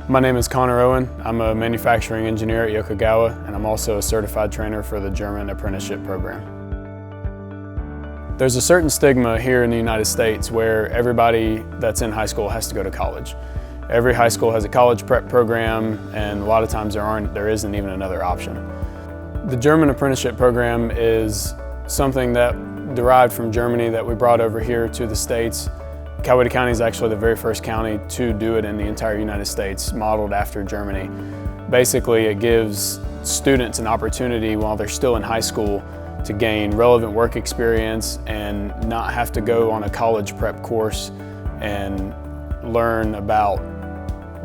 My name is Connor Owen. I'm a manufacturing engineer at Yokogawa, and I'm also a certified trainer for the German Apprenticeship program. There's a certain stigma here in the United States where everybody that's in high school has to go to college. Every high school has a college prep program, and a lot of times there isn't even another option. The German Apprenticeship program is something that derived from Germany that we brought over here to the States. Coweta County is actually the very first county to do it in the entire United States, modeled after Germany. Basically, it gives students an opportunity while they're still in high school to gain relevant work experience and not have to go on a college prep course and learn about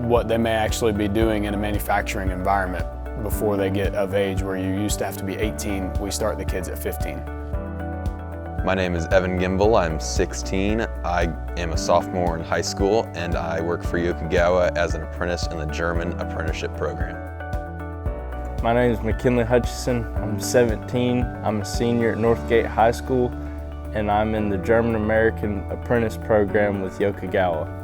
what they may actually be doing in a manufacturing environment before they get of age, where you used to have to be 18. We start the kids at 15. My name is Evan Gimbel. I'm 16. I am a sophomore in high school, and I work for Yokogawa as an apprentice in the German Apprenticeship program. My name is McKinley Hudson. I'm 17. I'm a senior at Northgate High School, and I'm in the German American Apprentice program with Yokogawa.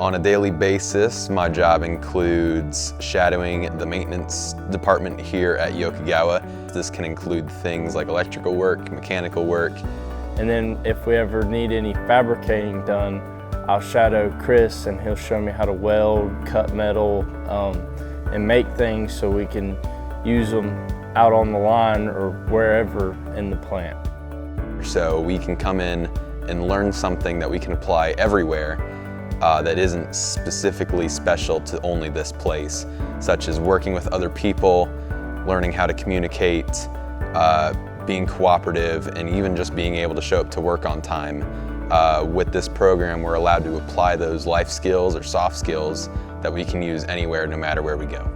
On a daily basis, my job includes shadowing the maintenance department here at Yokogawa. This can include things like electrical work, mechanical work. And then if we ever need any fabricating done, I'll shadow Chris and he'll show me how to weld, cut metal, and make things so we can use them out on the line or wherever in the plant. So we can come in and learn something that we can apply everywhere that isn't specifically special to only this place, such as working with other people, learning how to communicate, being cooperative, and even just being able to show up to work on time. With this program, we're allowed to apply those life skills or soft skills that we can use anywhere, no matter where we go.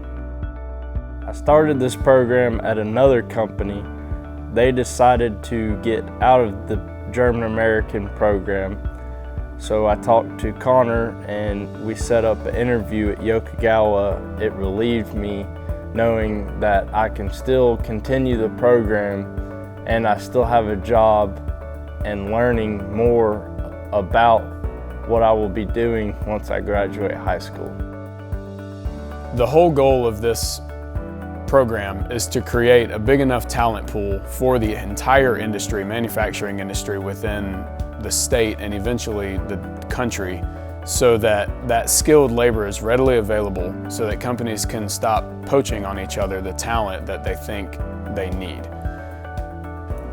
I started this program at another company. They decided to get out of the German American program. So I talked to Connor and we set up an interview at Yokogawa. It relieved me knowing that I can still continue the program and I still have a job and learning more about what I will be doing once I graduate high school. The whole goal of this program is to create a big enough talent pool for the entire industry, manufacturing industry within the state and eventually the country, so that that skilled labor is readily available so that companies can stop poaching on each other the talent that they think they need.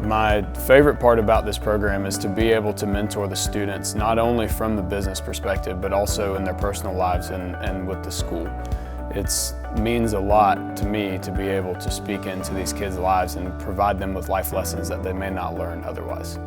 My favorite part about this program is to be able to mentor the students, not only from the business perspective, but also in their personal lives and with the school. It means a lot to me to be able to speak into these kids' lives and provide them with life lessons that they may not learn otherwise.